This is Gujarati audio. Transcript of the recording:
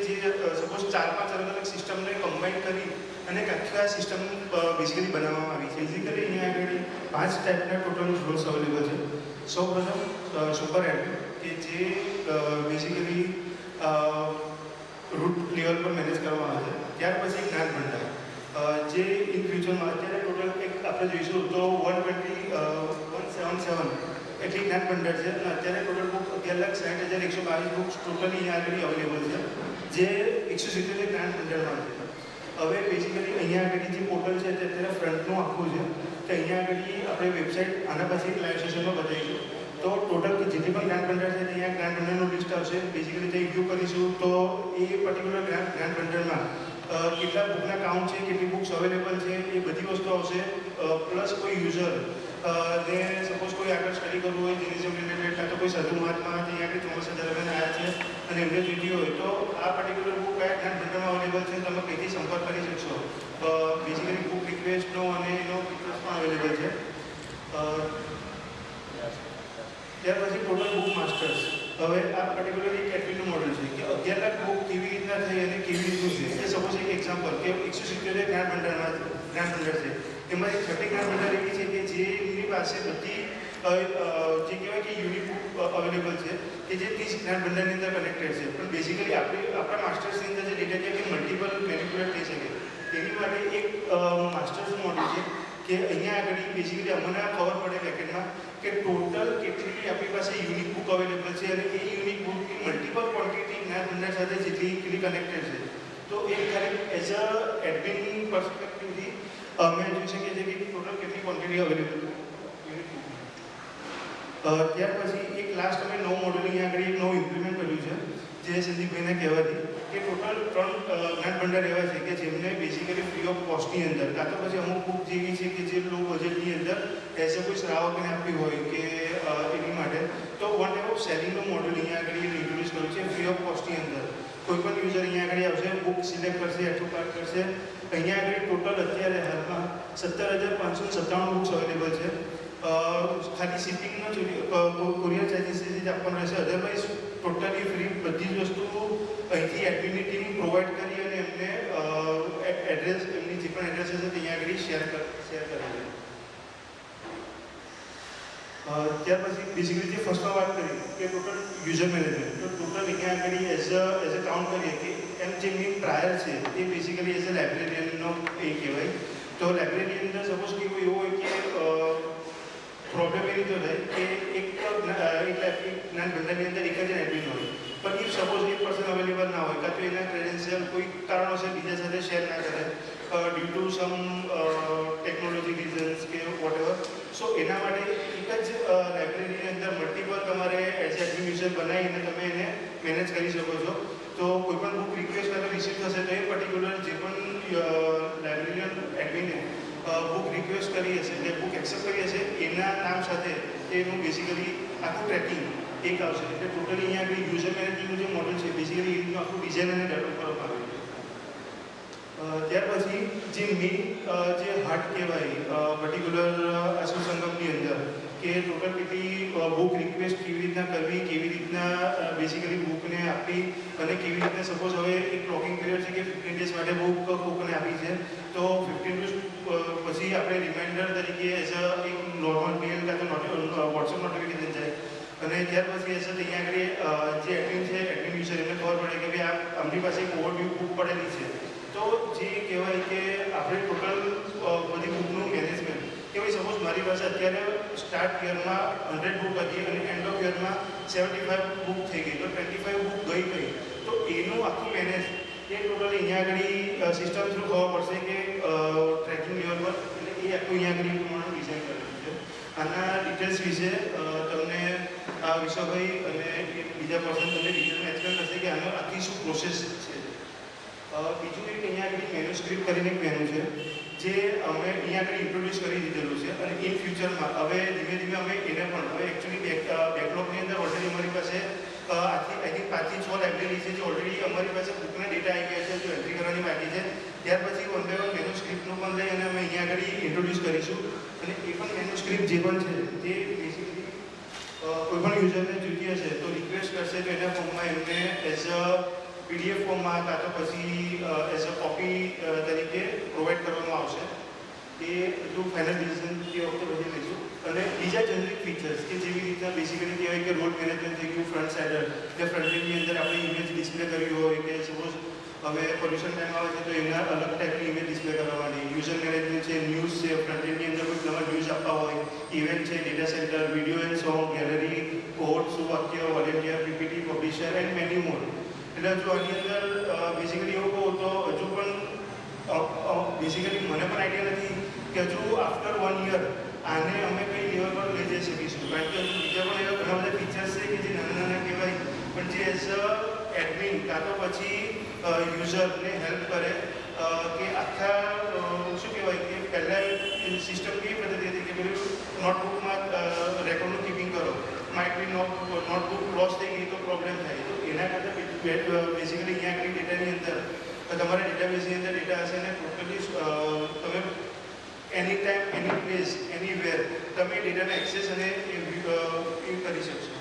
જે સપોઝ 4-5 અલગ અલગ સિસ્ટમને કમ્બાઈન કરી અને આખી આ સિસ્ટમ બેઝિકલી બનાવવામાં આવી છે. બેઝિકલી અહીંયા આગળ 5 ટાઈપના ટોટલ રોલ્સ અવેલેબલ છે. સૌપ્રથમ સુપર એડમિન કે જે બેઝિકલી રૂટ લેવલ પર મેનેજ કરવામાં આવે છે. ત્યાર પછી જ્ઞાન ભંડાર જે ઇન ફ્યુચરમાં અત્યારે ટોટલ એક આપણે જોઈશું તો 177 એટલી જ્ઞાન ભંડાર છે અને અત્યારે ટોટલ બુક 11,60,122 બુક્સ ટોટલી અહીંયા આગળ અવેલેબલ છે જે 177 જ્ઞાન ભંડારમાં છે. હવે બેઝિકલી અહીંયા આગળ જે પોર્ટલ છે તે અત્યારે ફ્રન્ટનું આખું છે તો અહીંયા આગળ આપણે વેબસાઇટ આના પછી લાઈવ સેશનમાં બતાવીશું. તો ટોટલ જેટલી પણ જ્ઞાન ભંડાર છે અહીંયા જ્ઞાન ભંડારનું લિસ્ટ આવશે. બેઝિકલી તે વ્યૂ કરીશું તો એ પર્ટિક્યુલર જ્ઞાન ભંડારમાં કેટલા બુકના કાઉન્ટ છે, કેટલી બુક્સ અવેલેબલ છે એ બધી વસ્તુ આવશે. પ્લસ કોઈ યુઝર ને સપોઝ કોઈ આગળ સ્ટડી કરવું હોય જેનિઝમ રિલેટેડ કાં તો કોઈ સાધુ મહાત્મા અહીંયા આગળ ચોમાસા દરમિયાન આવ્યા છે અને એમને જોઈતી હોય તો આ પર્ટિક્યુલર બુક કયા જ્ઞાન ભંડારમાં અવેલેબલ છે તમે કઈથી સંપર્ક કરી શકશો. બેઝિકલી બુક રિક્વેસ્ટનો અને એનો ફીચર્સ પણ અવેલેબલ છે. ત્યાર પછી ટોટલ બુક માસ્ટર્સ. હવે આ પર્ટિક્યુલર એક એડમિનનું મોડલ છે કે 11 લાખ બુક કેવી રીતના થઈ અને કેવી રીતનું છે. એ સપોઝ એક એક્ઝામ્પલ કે 177 જ્ઞાન ભંડાર છે એમાં એક 30 જ્ઞાન ભંડાર એવી છે કે જેની પાસે બધી જે કહેવાય કે યુનિક બુક અવેલેબલ છે કે જે 30 જ્ઞાન ભંડારની અંદર કનેક્ટેડ છે. પણ બેઝિકલી આપણા માસ્ટર્સની અંદર જે ડેટા છે કે મલ્ટિપલ મેનિપ્યુલેટ થઈ શકે એની માટે એક માસ્ટર્સનું મોડલ છે કે અહીંયા આગળ બેઝિકલી અમને ખબર પડે બેકેન્ડમાં કે ટોટલ કેટલી આપણી પાસે યુનિક બુક અવેલેબલ છે અને એ યુનિક બુક મલ્ટિપલ ક્વોન્ટિટી જ્ઞાન ભંડાર સાથે જેટલી કનેક્ટેડ છે. તો એ ખાલી એઝ અ એડમિન પર્સપેક્ટિવથી અમે જોઈ શકીએ છીએ કે ટોટલ કેટલી ક્વોન્ટિટી અવેલેબલ છે. ત્યાર પછી એક લાસ્ટ અમે નવું મોડલ અહીંયા આગળ એક નવું ઇમ્પ્લિમેન્ટ કર્યું છે જે સંદીપભાઈને કહેવાથી કે ટોટલ 3 જ્ઞાન ભંડાર એવા છે કે જેમને બેઝિકલી ફ્રી ઓફ કોસ્ટની અંદર કાં તો પછી અમુક બુક જેવી છે કે જે લો બજેટની અંદર એઝ અ કોઈ શ્રાવકને આપવી હોય કે એની માટે તો વન ટાઈપ ઓફ સેલિંગનું મોડલ અહીંયા આગળ ઇન્ટ્રોડ્યુસ કર્યું છે ફ્રી ઓફ કોસ્ટની અંદર. કોઈ પણ યુઝર અહીંયા આગળ આવશે બુક સિલેક્ટ કરશે એટ્રો કાર્ડ કરશે. અહીંયા આગળ ટોટલ અત્યારે હાલમાં 17,597 બુક્સ અવેલેબલ છે. ખાલી શિપિંગનો કોરિયર ચાર્જીસ જે આપવાનો રહેશે અધરવાઇઝ ટોટલી ફ્રી બધી જ વસ્તુ અહીંથી એડમિનની ટીમ પ્રોવાઈડ કરી અને એમને એડ્રેસ એમની જે પણ એડ્રેસ હશે ત્યાં આગળ શેર કરે છે. ત્યાર પછી બેઝિકલી જે ફર્સ્ટમાં વાત કરી કે ટોટલ યુઝર મેનેજમેન્ટ તો ટોટલ અહીંયા આગળ એઝ અ કાઉન્ટ કરીએ કે એમ જે મેં પ્રાયર છે એ બેઝિકલી એઝ અ લાઇબ્રેરિયનનો એ કહેવાય. તો લાઇબ્રેરીની અંદર સપોઝ કે એવું હોય કે પ્રોબ્લેમ એ રીતે થાય કે એક જ્ઞાન ભંડારની અંદર એક જ એડમિન હોય પણ ઇફ સપોઝ એક પર્સન અવેલેબલ ના હોય કાં તો એના ક્રેડેન્શિયલ કોઈ કારણોસર બીજા સાથે શેર ના કરે due to some technology reasons કે વોટેવર સો એના માટે એક જ લાઇબ્રેરીની અંદર મલ્ટિપલ તમારે એઝ એડમિન યુઝર બનાવીને તમે એને મેનેજ કરી શકો છો. તો કોઈ પણ બુક રિક્વેસ્ટ અગર રિસીવ થશે તો એ પર્ટિક્યુલર જે પણ લાઇબ્રેરિયન એડમિને બુક રિક્વેસ્ટ કરી હશે કે બુક એક્સેપ્ટ કરી હશે એના નામ સાથે એનું બેઝિકલી આખું ટ્રેકિંગ એક આવશે. એટલે ટોટલી અહીંયા આગળ યુઝર મેનેજમેન્ટનું જે મોડલ છે બેઝિકલી એનું આખું ડિઝાઇન અને ડેવલપ કરવામાં આવ્યું છે. ત્યાર પછી જે મેઇન જે હાર્ટ કહેવાય પર્ટિક્યુલર અસુ સંગમની અંદર કે ટોટલ કેટલી બુક રિક્વેસ્ટ કેવી રીતના કરવી, કેવી રીતના બેઝિકલી બુકને આપવી અને કેવી રીતના સપોઝ હવે એક લોકિંગ પીરિયડ છે કે 15 ડેઝ માટે બુકને આપી છે તો 15 ડેઝ પછી આપણે રિમાઇન્ડર તરીકે એઝ અ એક નોર્મલ મેલ કાં તો વોટ્સઅપ નોટિફિકેશન જાય અને ત્યાર પછી એઝ અહીંયા આગળ જે એડમિન છે એડમિન યુઝર એમને ખબર પડે કે ભાઈ આપણી પાસે એક ઓવરવ્યૂ બુક પડેલી છે. તો જે કહેવાય કે આપણે ટોટલ બધી બુકનું મેનેજમેન્ટ કે ભાઈ સપોઝ મારી પાસે અત્યારે સ્ટાર્ટ યરમાં 100 બુક હતી અને એન્ડ ઓફ યરમાં 75 બુક થઈ ગઈ તો 25 બુક ગઈ તો એનું આખું મેનેજ એ ટોટલ અહીંયા આગળ સિસ્ટમ થ્રુ ખબર પડશે કે ટ્રેકિંગ લેવલ પર એટલે એ આખું અહીંયા આગળ પ્રમાણે ડિઝાઇન કરેલું છે. આના ડિટેલ્સ વિશે તમને વિશ્વભાઈ અને બીજા પર્સન તમને ડિટેલમાં એક્સપ્લેન કરશે કે આનો આખી શું પ્રોસેસ છે. બીજું એક અહીંયા આગળ મેન્યુસ્ક્રિપ્ટ કરીને એક મેનુ છે જે અમે અહીંયા આગળ ઇન્ટ્રોડ્યુસ કરી દીધેલું છે અને ઇન ફ્યુચરમાં હવે ધીમે ધીમે અમે એને પણ હવે એકચ્યુઅલી બેકલોગની અંદર ઓલરેડી અમારી પાસે આઈ થિંક 5 થી 6 લાઇબ્રેરી છે જે ઓલરેડી અમારી પાસે બુકના ડેટા આવી ગયા છે જો એન્ટ્રી કરવાની બાકી છે. ત્યાર પછી વન બાય વન મેન્યુસ્ક્રિપ્ટનું પણ લઈ અને અમે અહીંયા આગળ ઇન્ટ્રોડ્યુસ કરીશું અને એ પણ મેન્યુસ્ક્રિપ્ટ જે પણ છે તે બેઝિકલી કોઈ પણ યુઝરને જોઈતી હશે તો રિક્વેસ્ટ કરશે તો એના ફોર્મમાં એમને એઝ અ PDF ફોર્મમાં કાં તો પછી એઝ અ કોપી તરીકે પ્રોવાઈડ કરવામાં આવશે. એ બધું ફાઇનલ ડિસિઝન તે વખતે બધી લઈશું. અને બીજા જનરિક ફીચર્સ કે જેવી રીતના બેસિકલી કહેવાય કે રોડ મેનેજમેન્ટ થઈ ગયું, ફ્રન્ટ સાઇડર એટલે ફ્રન્ટ એન્ડની અંદર આપણે ઇમેજ ડિસ્પ્લે કરવી હોય કે સપોઝ હવે પોલ્યુશન ટાઈમ આવે છે તો એના અલગ ટાઈપની ઇમેજ ડિસ્પ્લે કરવાની, યુઝર મેનેજમેન્ટ છે, ન્યૂઝ છે, ફ્રન્ટ એન્ડની અંદર કોઈ નવા ન્યૂઝ આપવા હોય, ઇવેન્ટ છે, data centre, video and song, gallery, code, સુવાક્ય, volunteer, PPT, publisher and many more. એટલે જો આની અંદર બેસિકલી એવું કહું તો હજુ પણ બેસિકલી મને પણ આઈડિયા નથી કે હજુ આફ્ટર 1 યર આને અમે કઈ લેવલ પર લઈ જઈ શકીશું. કારણ કે બીજા પણ એવા ઘણા બધા ફીચર્સ છે કે જે નાના નાના કહેવાય પણ જે એઝ અ એડમિન કાં તો પછી યુઝરને હેલ્પ કરે કે આખા શું કહેવાય કે પહેલાં સિસ્ટમ કેવી પદ્ધતિ હતી કે પેલું નોટબુકમાં રેકોર્ડનું કીપિંગ કરો, માઇટ બી નોટબુક લોસ થઈ ગઈ તો પ્રોબ્લેમ થાય. તો એના કરતાં બેસિકલી અહીંયા આગળ ડેટાની અંદર તમારા ડેટાબેઝની અંદર ડેટા હશે ને ટોટલી તમે એની ટાઈમ, એની પ્લેસ, એની વેર તમે ડેટાને એક્સેસ અને એ કરી શકશો.